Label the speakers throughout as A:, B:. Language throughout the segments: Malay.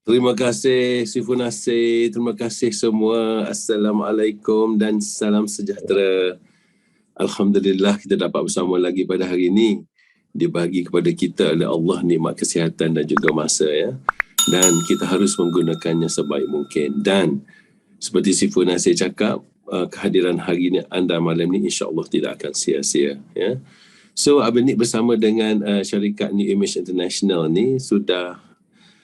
A: Terima kasih Sifun Nasir, terima kasih semua. Assalamualaikum dan salam sejahtera. Alhamdulillah kita dapat bersama lagi pada hari ini. Dibagi kepada kita oleh Allah nikmat kesihatan dan juga masa ya. Dan kita harus menggunakannya sebaik mungkin. Dan seperti Sifun Nasir cakap, kehadiran hari ini anda malam ini insya-Allah tidak akan sia-sia ya. So Abang Nik bersama dengan syarikat New Image International ni sudah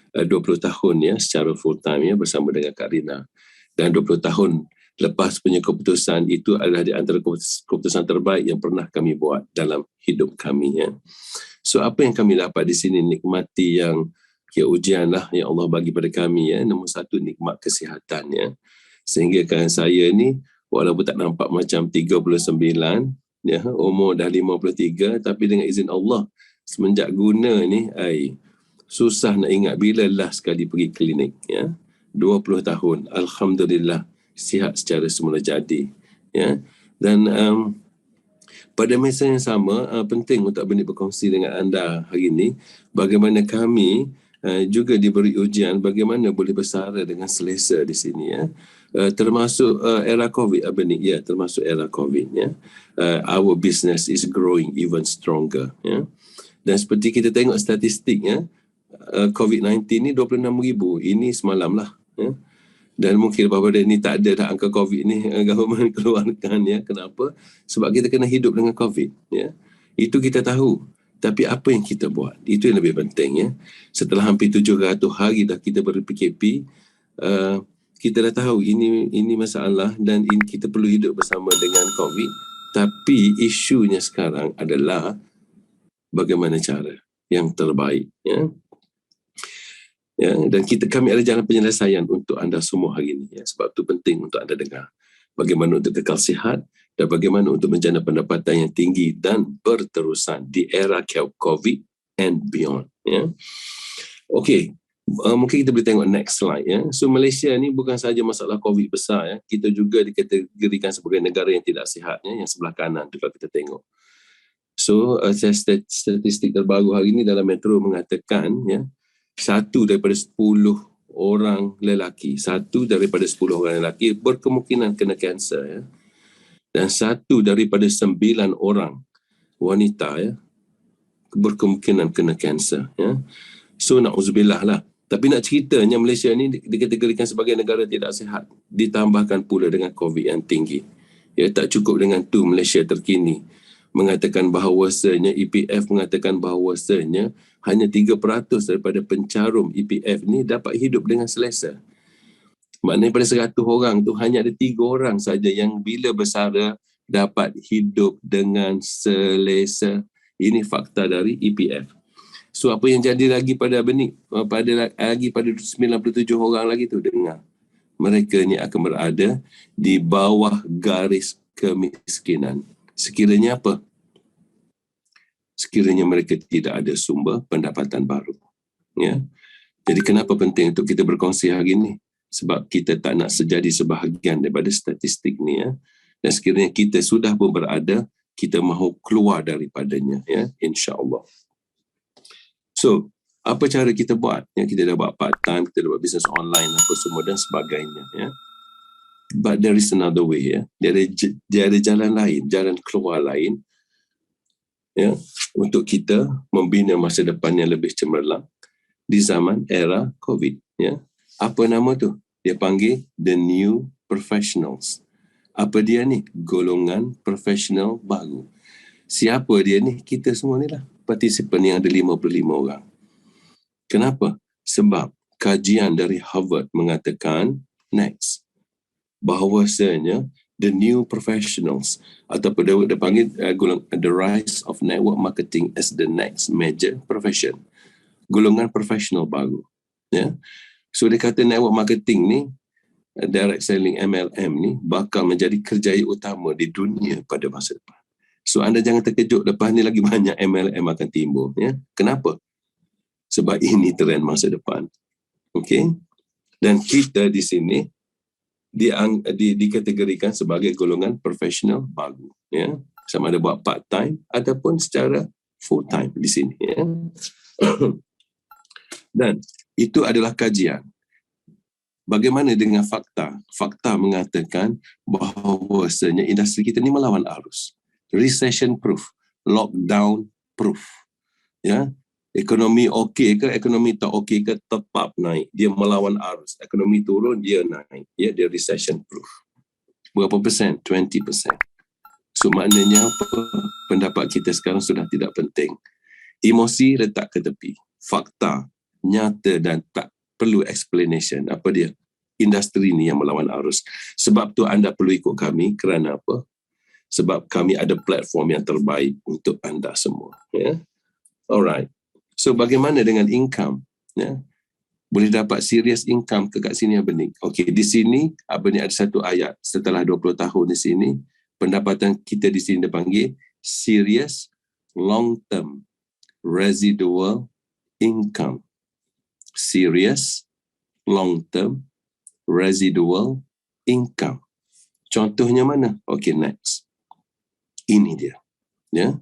A: 20 tahun ya secara full time ya bersama dengan Kak Rina. Dan 20 tahun lepas punya keputusan itu adalah di antara keputusan terbaik yang pernah kami buat dalam hidup kami ya. So apa yang kami dapat di sini, nikmati yang ujian lah yang Allah bagi pada kami ya. Nombor satu, nikmat kesihatan ya. Sehingga kan saya ni walaupun tak nampak macam 39 ya, umur dah 53, tapi dengan izin Allah semenjak guna ni susah nak ingat bila lah sekali pergi klinik ya. 20 tahun alhamdulillah sihat secara semula jadi ya. Dan pada masa yang sama penting untuk Abang berkongsi dengan anda hari ini bagaimana kami juga diberi ujian bagaimana boleh bersara dengan selesa di sini ya. Termasuk era COVID Abang ya, termasuk era COVID ya. Our business is growing even stronger ya. Dan seperti kita tengok statistik ya, COVID-19 ni 26,000. Ini semalam lah ya. Dan mungkin bahawa ni tak ada dah angka COVID ni government keluarkan ya. Kenapa? Sebab kita kena hidup dengan COVID ya. Itu kita tahu. Tapi apa yang kita buat? Itu yang lebih penting ya. Setelah hampir 700 hari dah kita ber-PKP, kita dah tahu ini masalah dan kita perlu hidup bersama dengan COVID. Tapi isunya sekarang adalah bagaimana cara yang terbaik ya. Ya, dan kami ada jalan penyelesaian untuk anda semua hari ini ya. Sebab itu penting untuk anda dengar bagaimana untuk kekal sihat dan bagaimana untuk menjana pendapatan yang tinggi dan berterusan di era COVID and beyond ya. Okey, mungkin kita boleh tengok next slide ya. So Malaysia ni bukan sahaja masalah COVID besar ya, kita juga dikategorikan sebagai negara yang tidak sihat ya, yang sebelah kanan tu kalau kita tengok. So statistik terbaru hari ini dalam Metro mengatakan ya, 1 daripada 10 orang lelaki berkemungkinan kena kanser ya. Dan 1 daripada 9 orang wanita ya berkemungkinan kena kanser ya. So na'udzubillah lah. Tapi nak ceritanya Malaysia ni dikategorikan sebagai negara tidak sihat, ditambahkan pula dengan COVID yang tinggi. Ya, tak cukup dengan tu, Malaysia terkini mengatakan bahawasanya EPF mengatakan bahawasanya hanya 3% daripada pencarum EPF ni dapat hidup dengan selesa. Maknanya pada 100 orang tu hanya ada 3 orang saja yang bila bersara dapat hidup dengan selesa. Ini fakta dari EPF. So apa yang jadi lagi pada benih pada 97 orang lagi tu, dengar. Mereka ni akan berada di bawah garis kemiskinan. Sekiranya apa? Sekiranya mereka tidak ada sumber pendapatan baru. Ya. Jadi kenapa penting untuk kita berkongsi hari ini? Sebab kita tak nak sejadi sebahagian daripada statistik ni ya. Dan sekiranya kita sudah pun berada, kita mahu keluar daripadanya ya, insya-Allah. So, apa cara kita buat? Ya, kita dah buat part time, kita dah buat bisnes online apa semua dan sebagainya ya. But there is another way ya. Dia ada jalan lain, jalan keluar lain ya, untuk kita membina masa depan yang lebih cemerlang di zaman era COVID ya. Apa nama tu? Dia panggil the new professionals. Apa dia ni? Golongan profesional baru. Siapa dia ni? Kita semua ni lah. Partisipan yang ada 55 orang. Kenapa? Sebab kajian dari Harvard mengatakan next bahawasanya the new professionals ataupun dia panggil the rise of network marketing as the next major profession. Golongan profesional baru. Ya. So dia kata network marketing ni, direct selling MLM ni bakal menjadi kerjaya utama di dunia pada masa depan. So anda jangan terkejut lepas ni lagi banyak MLM akan timbul. Ya. Kenapa? Sebab ini trend masa depan. Okey. Dan kita di sini dikategorikan sebagai golongan profesional baru ya, sama ada buat part time ataupun secara full time di sini ya. Dan Itu adalah kajian. Bagaimana dengan fakta? Fakta mengatakan bahawasanya industri kita ni melawan arus. Recession proof, lockdown proof. Ya, ekonomi okey ke, ekonomi tak okey ke, tetap naik. Dia melawan arus. Ekonomi turun, dia naik. Ya, dia recession proof. Berapa persen? 20%. So maknanya apa? Pendapat kita sekarang sudah tidak penting. Emosi letak ke tepi. Fakta, nyata dan tak perlu explanation. Apa dia? Industri ni yang melawan arus. Sebab tu anda perlu ikut kami. Kerana apa? Sebab kami ada platform yang terbaik untuk anda semua. Ya? Alright. So bagaimana dengan income? Ya? Boleh dapat serious income ke kat sini Abang Nik? Okey, di sini Abang Nik ada satu ayat. Setelah 20 tahun di sini, pendapatan kita di sini dipanggil serious long term residual income. Serious long term residual income. Contohnya mana? Okey, next. Ini dia. Ya.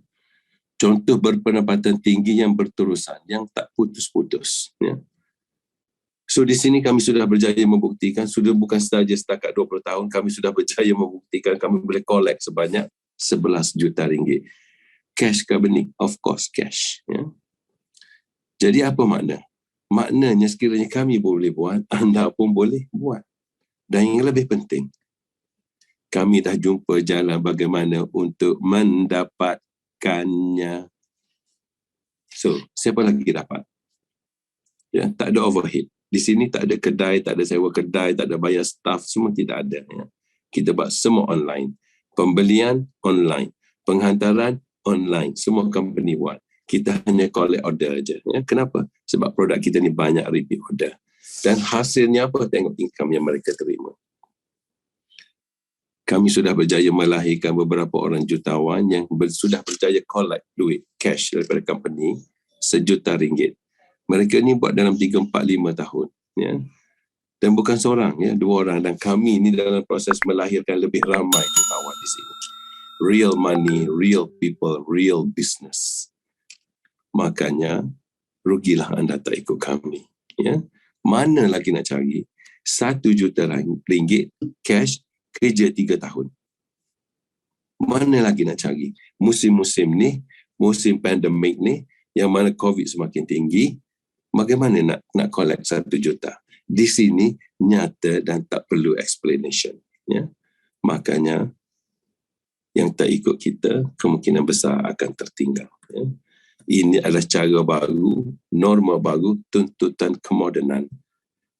A: Contoh berpendapatan tinggi yang berterusan, yang tak putus-putus. Ya. So di sini kami sudah berjaya membuktikan, sudah bukan sahaja setakat 20 tahun, kami sudah berjaya membuktikan kami boleh collect sebanyak 11 juta ringgit. Cash ke benih? Of course cash. Ya. Jadi apa makna? Maknanya sekiranya kami boleh buat, anda pun boleh buat. Dan yang lebih penting, kami dah jumpa jalan bagaimana untuk mendapatkannya. So, siapa lagi dapat? Ya, tak ada overhead. Di sini tak ada kedai, tak ada sewa kedai, tak ada bayar staff, semua tidak ada. Ya. Kita buat semua online. Pembelian online, penghantaran online, semua company buat. Kita hanya collect order aja. Ya. Kenapa? Sebab produk kita ni banyak repeat order. Dan hasilnya apa? Tengok income yang mereka terima. Kami sudah berjaya melahirkan beberapa orang jutawan yang sudah berjaya collect duit cash daripada company RM1 juta. Mereka ni buat dalam 3, 4, 5 tahun. Ya. Dan bukan seorang, ya, 2 orang. Dan kami ni dalam proses melahirkan lebih ramai jutawan di sini. Real money, real people, real business. Makanya, rugilah anda tak ikut kami. Ya. Mana lagi nak cari RM1 juta cash kerja 3 tahun? Mana lagi nak cari? Musim-musim ni, musim pandemik ni, yang mana COVID semakin tinggi, bagaimana nak collect RM1 juta? Di sini nyata dan tak perlu explanation. Ya? Makanya yang tak ikut kita kemungkinan besar akan tertinggal. Ya? Ini adalah cara baru, norma baru, tuntutan kemodenan.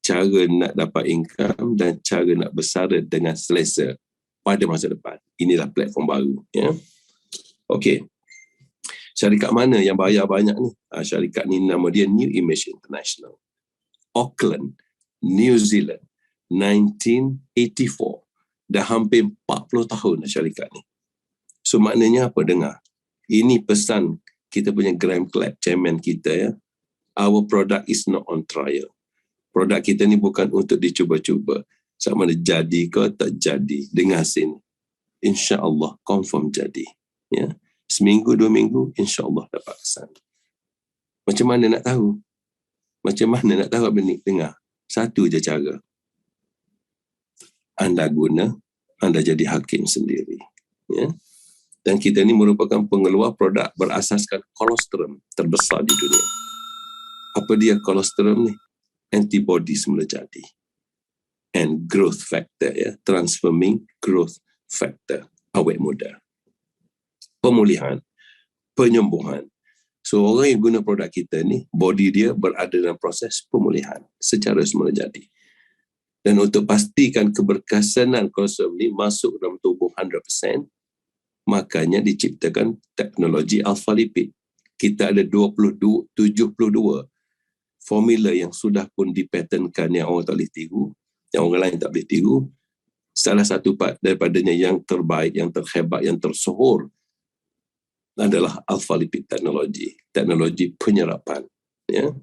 A: Cara nak dapat income dan cara nak bersara dengan selesa pada masa depan. Inilah platform baru. Ya? Okey. Syarikat mana yang bayar banyak ni? Syarikat ni nama dia New Image International. Auckland, New Zealand, 1984. Dah hampir 40 tahun dah syarikat ni. So maknanya apa? Dengar. Ini pesan kita punya Graham Clapp, chairman kita, ya. Our product is not on trial. Produk kita ni bukan untuk dicuba-cuba. Sama ada jadi ke tak jadi. Dengar sini. InsyaAllah confirm jadi. Ya. Seminggu, 2 minggu, insyaAllah dapat kesan. Macam mana nak tahu? Macam mana nak tahu Abang Nik? Dengar. Satu je cara. Anda guna, anda jadi hakim sendiri. Ya. Dan kita ni merupakan pengeluar produk berasaskan kolostrum terbesar di dunia. Apa dia kolostrum ni? Antibodies mula jadi. And growth factor, ya. Transforming growth factor. Awet muda. Pemulihan, penyembuhan. So orang yang guna produk kita ni, body dia berada dalam proses pemulihan secara semula jadi. Dan untuk pastikan keberkesanan kolostrum ni masuk dalam tubuh 100%, makanya diciptakan teknologi alpha lipid. Kita ada 72 formula yang sudah pun dipatenkan yang orang tak boleh tiru, yang orang lain tak boleh tiru. Salah satu part daripadanya yang terbaik, yang terhebat, yang tersohor adalah alpha lipid teknologi penyerapan. Ya.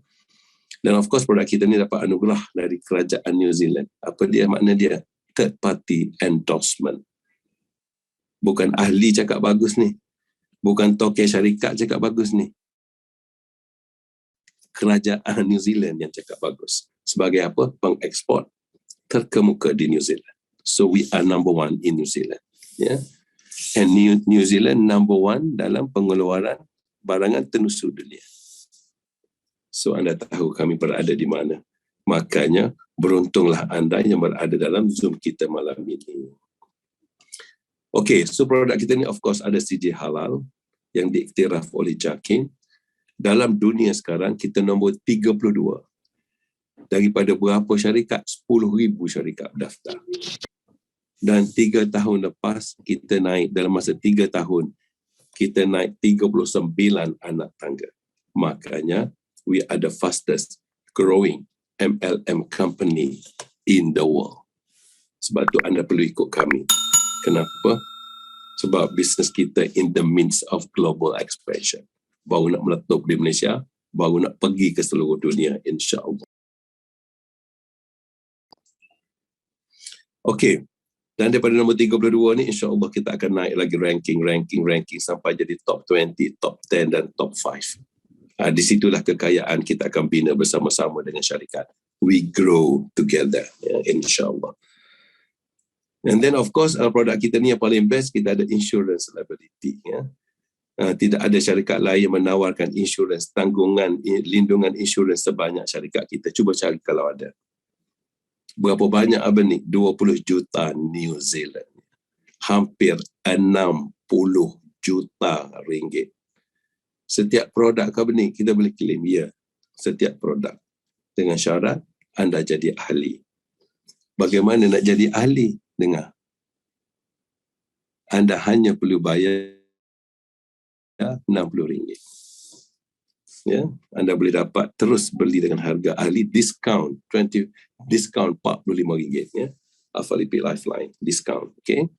A: Dan of course produk kita ni dapat anugerah dari kerajaan New Zealand. Apa dia makna dia? Third party endorsement. Bukan ahli cakap bagus ni. Bukan token syarikat cakap bagus ni. kerajaan New Zealand yang cakap bagus. Sebagai apa? Pengeksport terkemuka di New Zealand. So we are number one in New Zealand. Yeah. And New Zealand number one dalam pengeluaran barangan tenusu dunia. So anda tahu kami berada di mana. Makanya beruntunglah anda yang berada dalam Zoom kita malam ini. Okay, so produk kita ni of course ada CJ Halal yang diiktiraf oleh JAKIM. Dalam dunia sekarang kita nombor 32. Daripada berapa syarikat? 10,000 syarikat berdaftar. Dan 3 tahun lepas kita naik, dalam masa 3 tahun, kita naik 39 anak tangga. Makanya, we are the fastest growing MLM company in the world. Sebab tu anda perlu ikut kami. Kenapa? Sebab bisnes kita in the midst of global expansion. Baru nak meletup di Malaysia, baru nak pergi ke seluruh dunia, insya-Allah. Okey. Dan daripada nombor 32 ni, insya-Allah kita akan naik lagi ranking sampai jadi top 20, top 10 dan top 5. Di situlah kekayaan kita akan bina bersama-sama dengan syarikat. We grow together, insya-Allah. And then of course produk kita ni yang paling best, kita ada insurance liability. Tidak ada syarikat lain yang menawarkan insurance, tanggungan, lindungan insurance sebanyak syarikat kita. Cuba cari kalau ada. Berapa banyak apa ni? 20 juta New Zealand. Hampir 60 juta ringgit. Setiap produk apa ni kita boleh claim, ya. Setiap produk. Dengan syarat anda jadi ahli. Bagaimana nak jadi ahli? Dengar. Anda hanya perlu bayar RM60. Ya, anda boleh dapat terus beli dengan harga ahli diskaun RM45 ya. Afalipi Lifeline diskaun, okey.